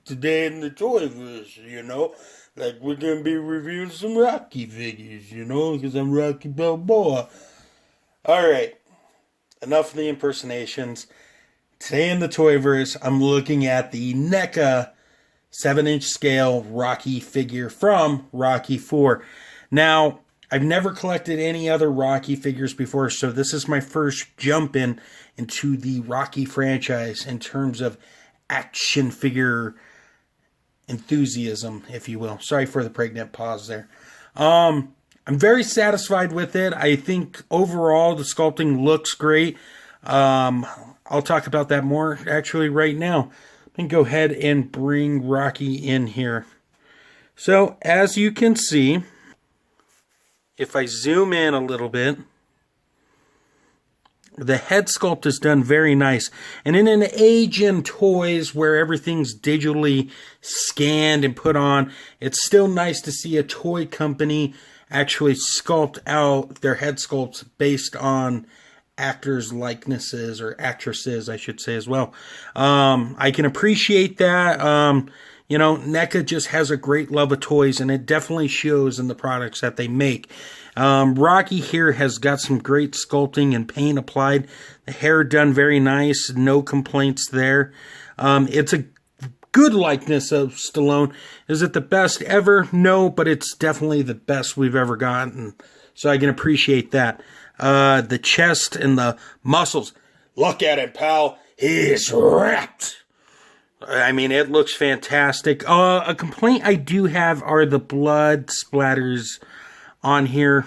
today in the Toyverse, Like, we're gonna be reviewing some Rocky figures, because I'm Rocky Balboa. Alright, enough of the impersonations. Today in the Toyverse, I'm looking at the NECA 7-inch scale Rocky figure from Rocky 4. Now, I've never collected any other Rocky figures before, so this is my first jump into the Rocky franchise in terms of action figure enthusiasm, if you will. Sorry for the pregnant pause there. I'm very satisfied with it. I think overall the sculpting looks great. I'll talk about that more actually right now. And go ahead and bring Rocky in here. So as you can see, if I zoom in a little bit, the head sculpt is done very nice. And in an age in toys where everything's digitally scanned and put on, it's still nice to see a toy company actually sculpt out their head sculpts based on actors' likenesses, or actresses, I should say, as well. I can appreciate that. NECA just has a great love of toys, and it definitely shows in the products that they make. Rocky here has got some great sculpting and paint applied. The hair done very nice. No complaints there. It's a good likeness of Stallone. Is it the best ever? No, but it's definitely the best we've ever gotten. So I can appreciate that. The chest and the muscles. Look at him, pal. He's ripped. I mean, it looks fantastic. A complaint I do have are the blood splatters on here.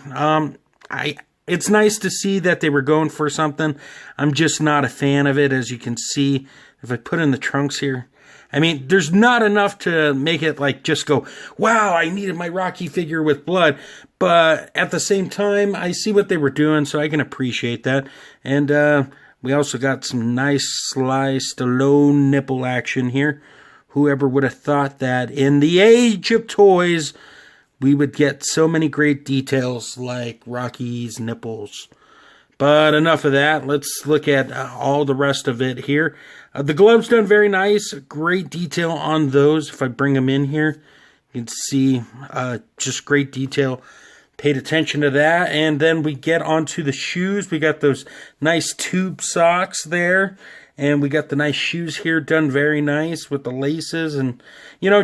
It's nice to see that they were going for something. I'm just not a fan of it, as you can see. If I put in the trunks here, I mean, there's not enough to make it like just go, wow, I needed my Rocky figure with blood. But at the same time, I see what they were doing, so I can appreciate that. And we also got some nice sly Stallone nipple action here. Whoever would have thought that in the age of toys, we would get so many great details like Rocky's nipples. But enough of that. Let's look at all the rest of it here. The gloves done very nice. Great detail on those. If I bring them in here, you can see just great detail. Paid attention to that. And then we get onto the shoes. We got those nice tube socks there. And we got the nice shoes here done very nice with the laces. And,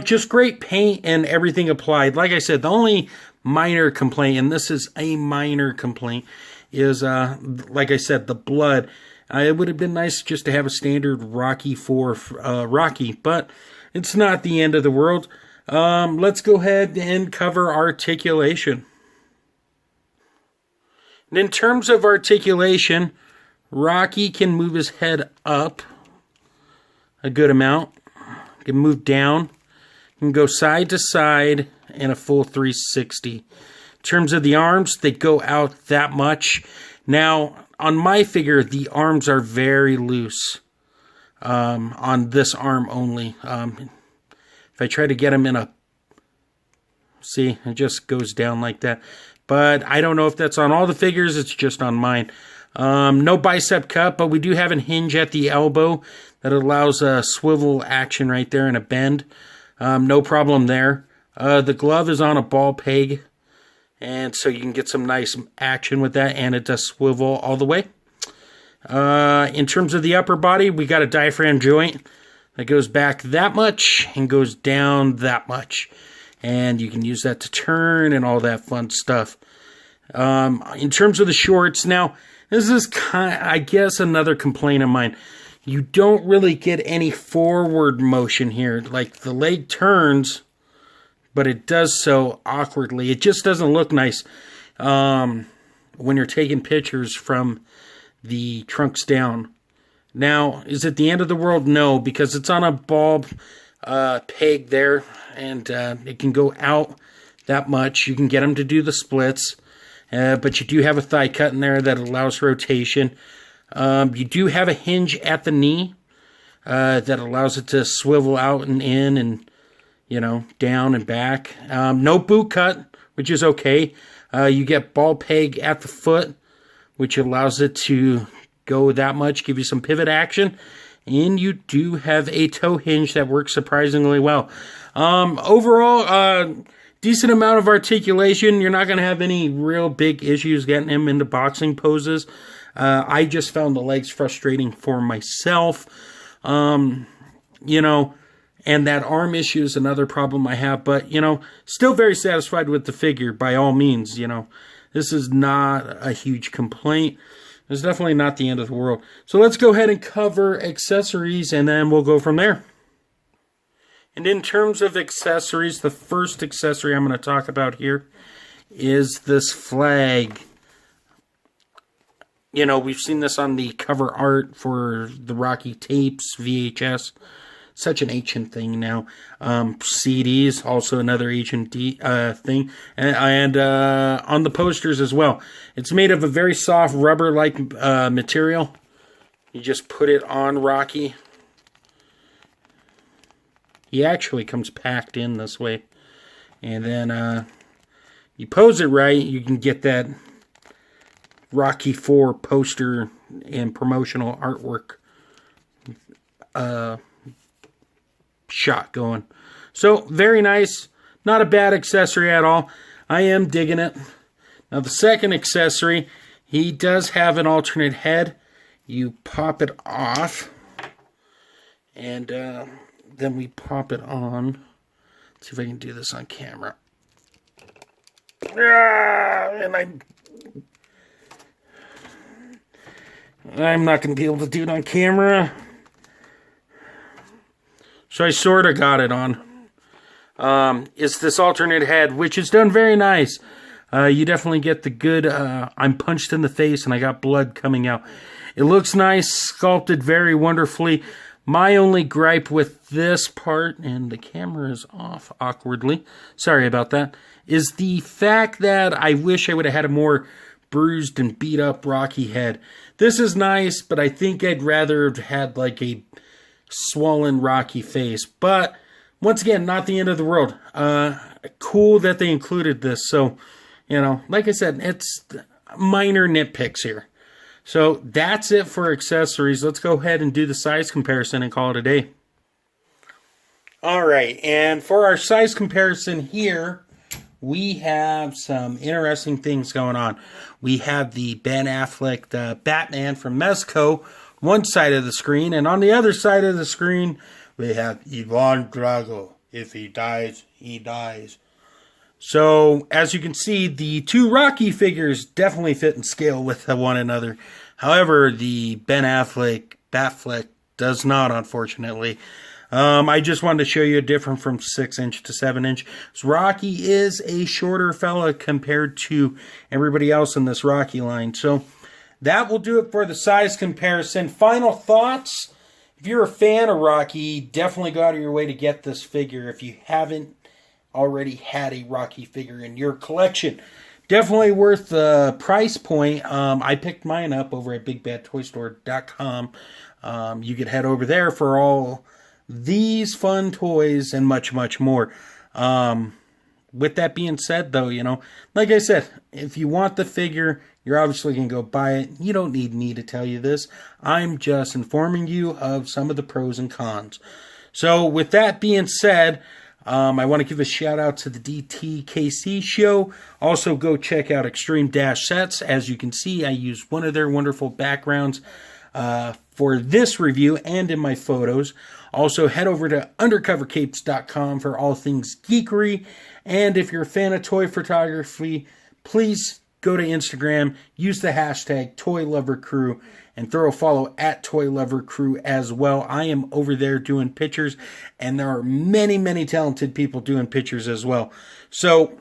just great paint and everything applied. Like I said, the only minor complaint, and this is a minor complaint, is, like I said, the blood. It would have been nice just to have a standard Rocky 4 Rocky, but it's not the end of the world. Let's go ahead and cover articulation. And in terms of articulation, Rocky can move his head up a good amount. Can move down. Can go side to side in a full 360. In terms of the arms, they go out that much. Now, on my figure, the arms are very loose. On this arm only. If I try to get them in a... See, it just goes down like that. But I don't know if that's on all the figures. It's just on mine. No bicep cut, but we do have a hinge at the elbow that allows a swivel action right there and a bend. No problem there. The glove is on a ball peg, and so you can get some nice action with that, and it does swivel all the way. In terms of the upper body, we got a diaphragm joint that goes back that much and goes down that much. And you can use that to turn and all that fun stuff. In terms of the shorts, now, this is I guess another complaint of mine. You don't really get any forward motion here. Like, the leg turns, but it does so awkwardly. It just doesn't look nice when you're taking pictures from the trunks down. Now, is it the end of the world? No, because it's on a ball peg there, and it can go out that much. You can get them to do the splits, but you do have a thigh cut in there that allows rotation. You do have a hinge at the knee that allows it to swivel out and in and, down and back. No boot cut, which is okay. You get ball peg at the foot, which allows it to go that much, give you some pivot action. and you do have a toe hinge that works surprisingly well. Overall, decent amount of articulation. You're not going to have any real big issues getting him into boxing poses. I just found the legs frustrating for myself. You know, and that arm issue is another problem I have, but, you know, still very satisfied with the figure by all means, you know. This is not a huge complaint. It's definitely not the end of the world. So let's go ahead and cover accessories, and then we'll go from there. And in terms of accessories, the first accessory I'm going to talk about here is this flag. You know, we've seen this on the cover art for the Rocky tapes, VHS. Such an ancient thing now. CDs, also another ancient thing. And on the posters as well. It's made of a very soft rubber-like material. You just put it on Rocky. He actually comes packed in this way. And then you pose it right, you can get that Rocky IV poster and promotional artwork shot going. So, very nice. Not a bad accessory at all. I am digging it. Now, the second accessory, he does have an alternate head. You pop it off. And then we pop it on. Let's see if I can do this on camera. And I'm not going to be able to do it on camera. So I sort of got it on. It's this alternate head, which is done very nice. You definitely get the good, I'm punched in the face and I got blood coming out. It looks nice, sculpted very wonderfully. My only gripe with this part, and the camera is off awkwardly, sorry about that, is the fact that I wish I would have had a more bruised and beat up Rocky head. This is nice, but I think I'd rather have had like a swollen Rocky face. But once again, not the end of the world. Cool that they included this. So, you know, like I said, it's minor nitpicks here. So that's it for accessories. Let's go ahead and do the size comparison and call it a day. Alright, and for our size comparison here, we have some interesting things going on. We have the Ben Affleck, the Batman from Mezco, one side of the screen, and on the other side of the screen, we have Ivan Drago. If he dies, he dies. So, as you can see, the two Rocky figures definitely fit in scale with one another. However, the Ben Affleck Batfleck does not, unfortunately. I just wanted to show you a difference from 6-inch to 7-inch. So Rocky is a shorter fella compared to everybody else in this Rocky line. So, that will do it for the size comparison. Final thoughts? If you're a fan of Rocky, definitely go out of your way to get this figure if you haven't already had a Rocky figure in your collection. Definitely worth the price point. I picked mine up over at BigBadToyStore.com. You could head over there for all these fun toys and much, much more. With that being said, though, you know, like I said, if you want the figure, you're obviously going to go buy it. You don't need me to tell you this. I'm just informing you of some of the pros and cons. So with that being said, I want to give a shout out to the DTKC show. Also go check out Extreme Dash Sets. As you can see, I use one of their wonderful backgrounds for this review and in my photos. Also head over to undercovercapes.com for all things geekery. And if you're a fan of toy photography, please go to Instagram, use the hashtag ToyLoverCrew, and throw a follow at ToyLoverCrew as well. I am over there doing pictures, and there are many, many talented people doing pictures as well. So,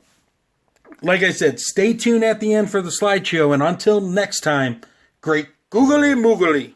like I said, stay tuned at the end for the slideshow, and until next time, great googly moogly.